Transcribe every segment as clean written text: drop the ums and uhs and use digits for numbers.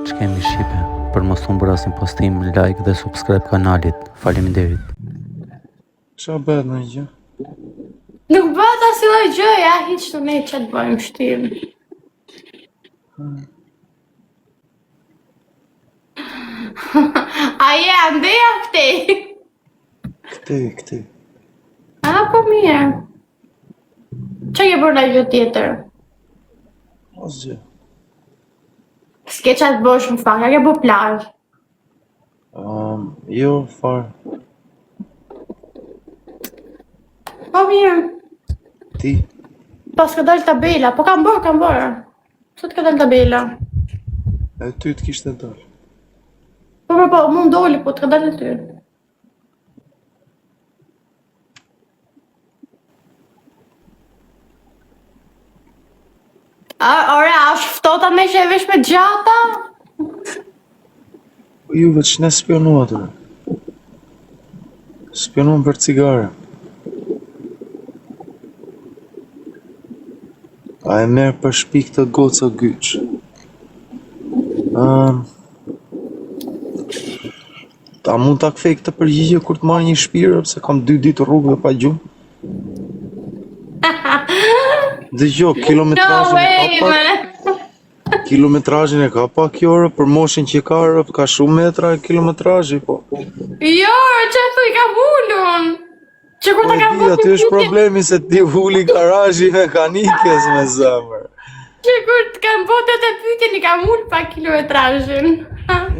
që kemi Shqipe, për mos të bërë asin postim, like dhe subscribe kanalit. Faleminderit. Qa bëhet në gjë? Nuk bëhet asnjë gjë, ja, hiç të ne që të bëjmë shtim. A je andeja këtej? Këtej. A, po mirë. Që ke bërë në gjë tjetër? Asgjë. S'ke qa të bësh më fakt, a ke bërë plazh? Jo, farë. Po mirë. Ti? Po s'ka dalë tabela, po kam bërë. Sot ka dalë tabela. E ty të kishte dalë. Po, mund doli, po të ka dalë ty. Ore, a shftota me që e vesh me gjata? Po juve që ne spionuat dhe. Spionuam për cigare. A e merë për shpik të goca gyq. A mund ta kthej këtë përgjigje kur të marrë një shpirë, se kam 2 ditë rrugëve pa gjumë? Dëgjoj, kilometrazhin e ka pak orë, për moshën që ka shumë metra kilometrazhi, po. Jo, që thuj ka vullun. Që kur ta ka Po aty është problemi se ti vuli garazhi mekanikës me zemër. Që kur të kam botë të pyetjen i kam ullë pa kilometrazhin.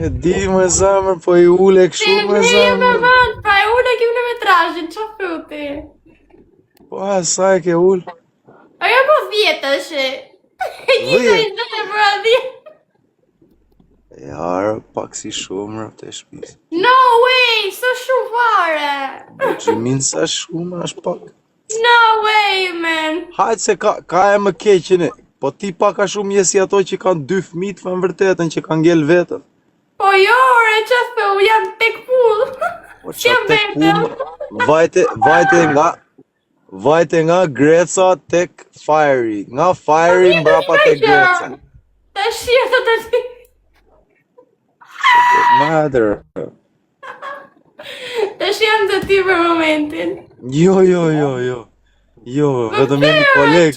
E di me zemër, po i ule kështu me zemër. Pa e ullë kilometrazhin, që thuti? Po sa e ke ullë? Ajo po 10 është. E gjitha i të për a 10. E arë, pak si shumë të shpisë. No way, së shumë fare. Gjimin sa shumë, është pak. No way, man. Hajtë se ka e më keqen e, po ti pak a shumë jesi ato që kanë 2 fëmijë të vërtetën, që kanë ngel vetën. Po jo, re, që thë, jam tek pull. Po që tek pull, vajte nga Greca tek Fiery, nga Fiery mbrapa tek Greca. Ta shirë të të ti. Madër. Të shirë të ti për momentin. Jo, vetëm jemi kolegë.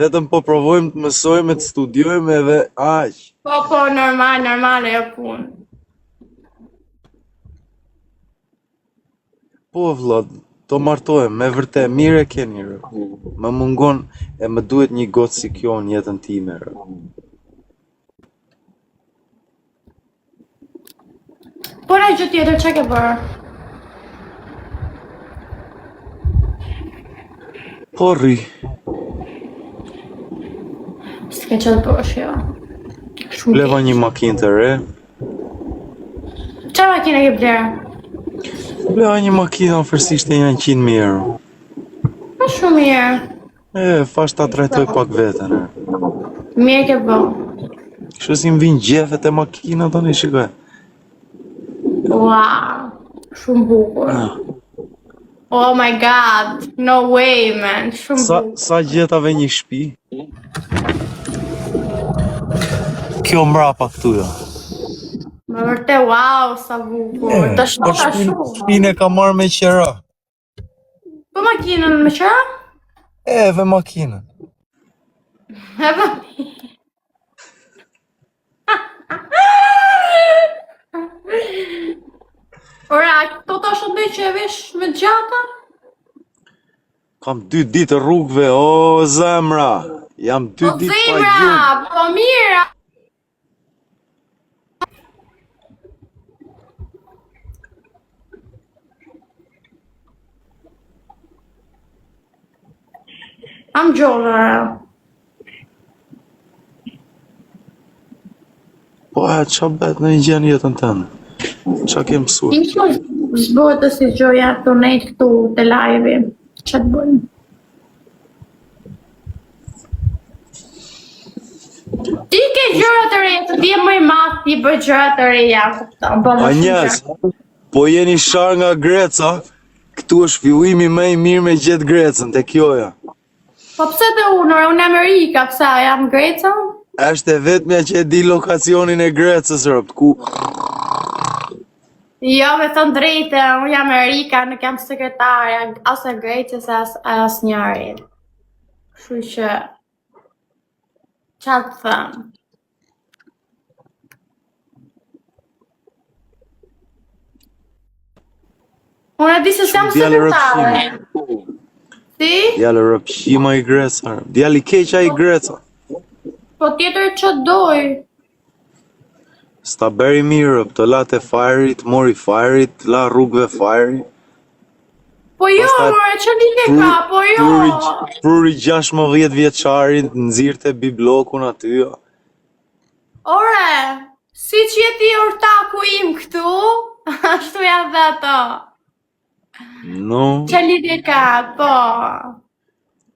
Vetëm po provojmë të mësojmë, të studiojmë edhe aq. Po, normal, e punë. Po, vllad, to martohem, me vërtet, mire keni, rë. Më mungon e më duhet një gotë si kjo në jetën time, rë. Po në gjë tjetër, që ke bërë? Po rri. S'ke që të bësh, jo. Bleva një makinë të re. Qa makina ke blerë? Bleva një makinë afërsisht e 100.000 euro. Po shumë mirë. Fash ta trajtoj pak vetën, rë. Mirë ke bërë. Kështu si më vinë gjefet e makina të një shikoj. Wow, shumë bukur. Oh my god, no way, man, shumë bukur. Sa gjetave një shtëpi? Kjo mrapa këtu, jo. Më vërtet, wow, sa bukur. Të shtota shumë. Shtëpinë e ka marrë me qera. Po makinën me qera? Edhe makinën. Edhe Ora, këto të shëndej që e vesh me gjata? Kam 2 ditë rrugëve, o zemra. Jam 2 ditë pa gjumë. Po mira. Am gjorë. Po qa bet në një gjenë jetën tënë? Qa ke mësuar? Ti që zbojtë të si gjoja donate këtu të live, që të bëjmë? Ti ke gjëra të reja, të bje më i matë, ti bëj gjëra të reja. A njës, po jeni shar nga Greca, këtu është fillimi më i mirë me gjetë Grecën, te kjoja. Po pse të unë e Amerika, pse jam Greca? Është e vetmja që e di lokacionin e Grecës, ropt, ku... Jo, me thënë drejtë, unë jam Erika, nuk jam sekretare, as e Grecës, as njëri. Kështu që... Qa të thëmë? Unë e di se s'jam sekretare. Si? Djallë rëpshima i Greca, djallë i keqa i Greca. Po tjetër që doj. Sta beri mirë, të la të fajrit, mori fajrit, la rrugve fajrit. Po jo, more, që lidhje ka, po jo. Pruri 16 vjeçarit, nëzirte biblokun aty. Ore, si që jeti ortaku im këtu, ashtu ja dhe ato. No. Që lidhje ka, po.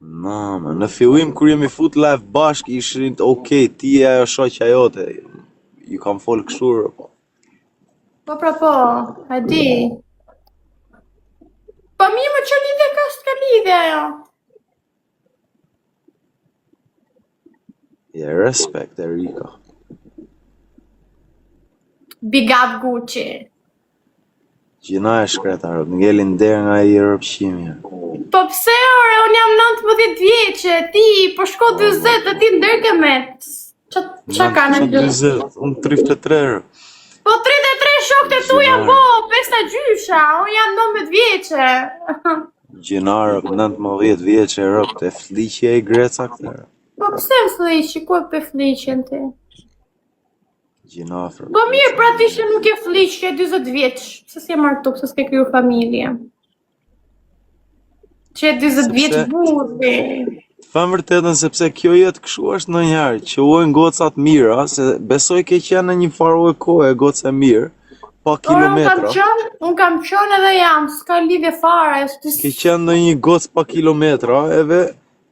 No, në fillim kur jemi fut live bashk, ishin okej, ti e ajo shoqja jote. Ju kam folë këshurë, po. Po, pra po, e di. Po mi më që lidhje ka s'ka lidhje ajo. Je respekt, Erika. Big up Gucci. Gjina e shkretarët, ngelin der nga i rëpshimi. Po pse ore, unë jam 19 vjeqe, ti po shko 20 e ti ndërke me. Qa ka në gjë? Unë 33. Po 33 shokët e tuja po, 5 gjysha, unë jam 19 vjeqe. Gjinarët, 19 vjeqe rëp, të fliqje i Greca këtëre. Po pse më fliqi, ku e për fliqen ti? Gjinafrë. Po mirë, pra ti që nuk e fliq, ke 20 vjeç, se s'ke martu, se s'ke kryu familje. Që e 20 vjeç burri. Fem vërtetën sepse kjo jetë këshu është në njerë, që uojnë gocat mira, se besoj ke qenë në një farë kohë e goce mirë, pa kilometra. Unë kam qenë edhe jam, s'ka lidhje fare. Ke qenë në një gocë pa kilometra, edhe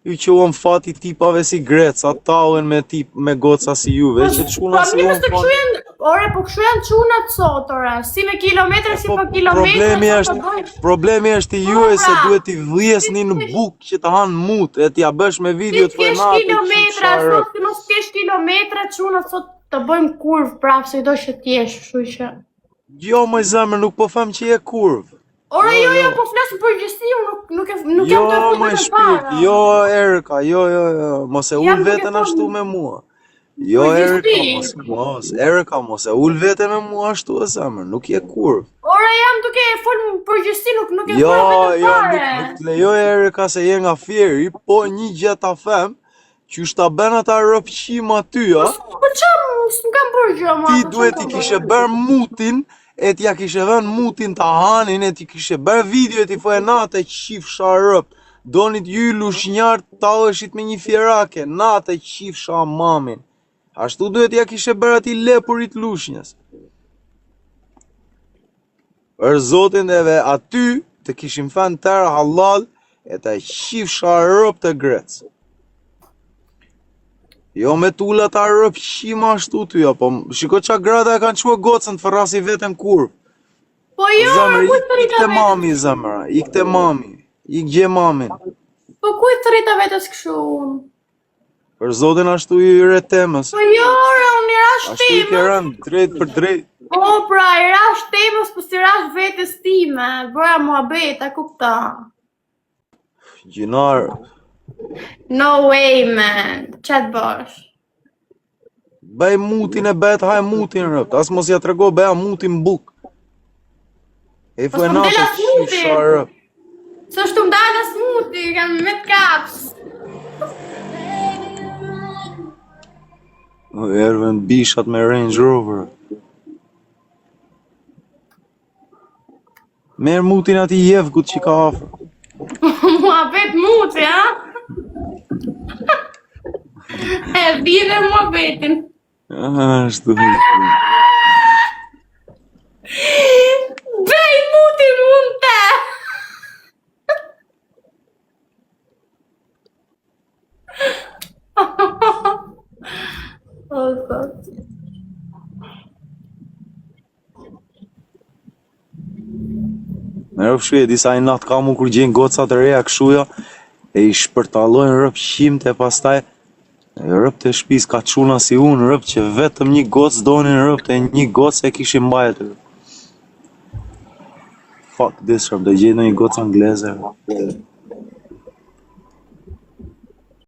ju që uon fati tipave si Greca, tauen me goca si juve, që të shuna si uon fati. Ore, po këshu janë qunat sot, ore, si me kilometra, si pa kilometra. Problemi është i juve se duhet t'i vliesni në bukë që të hanë mut, e t'ja bësh me video të frenate. Ti kilometra, sot të mos t'jesh kilometra, qunat sot të bëjmë kurvë prapë, se i do që t'jesh, shu që. Jo, moj zemër, nuk po them që je kurvë. Ore, jo, po flasë në përgjësi, nuk jam të e fut me shpirt, jo, Erika, jo, mos e ull vetën ashtu me mua. Jo, Erika, mos e ull vetën me mua ashtu e zemër, nuk je kurvë. Ore, jam duke e folë në përgjësi, nuk e folë vetën fare. Nuk të lejoj, Erika, se je nga fjeri, po një gjë ta them, që shta ben ata rëpqim aty, a? Po qam, s'm kam përgjë, ma. Ti duhet i kishe bërë mutin, e t'ja kishe dhen mutin të hanin, e t'i kishe bërë video, e t'i fojë natë e qif sharëp, donit ju lushnjartë ta ëshit me një fjerake, natë e qif sha mamin. Ashtu duhet ja kishe bërë ati lepurit lushnjës. Për zotin edhe aty, të kishim fen tërë halal, e t'a qif sharëp të Grecë. Jo me tullat a rëpqima ashtu ty, po shiko qa grada e kanë qua gocën të fërrasi vetën kurvë. Po jo, zemër, ikte mami, zemëra, ikte mami, ik gje mamin. Po ku i të rita vetës këshu unë? Për zotin ashtu i re temës. Po jo, unë i rash temës. Ashtu i kërën, drejt për drejt. Po pra, i rash temës, po si rash vetës time, bëja mua beta, kupta. Gjinarë. No way, man. Qatë bësh? Bëj mutin e bet, haj mutin rëpt. As mos ja të rego, bëja mutin buk. E fu e natë që shar rëpt. Së është të mdala smuti, kam me të kaps. Erven bishat me Range Rover. Merë mutin ati jevgut që ka afrë. Mua bet muti, ha? E dhire mua betin. Ashtu. Bëj mutin unë te. O, thot. Me rëpshuj e disa i natë kamu kur gjenë gocat e reja këshuja, e i shpërtalojnë rëpshim të pastaj Rëpt e shtëpis ka çuna si unë, rëpt që vetëm një gocë donin rëpt e një gocë e kishin mbajtur. Fuck this, rëpt, do gjej në një gocë angleze.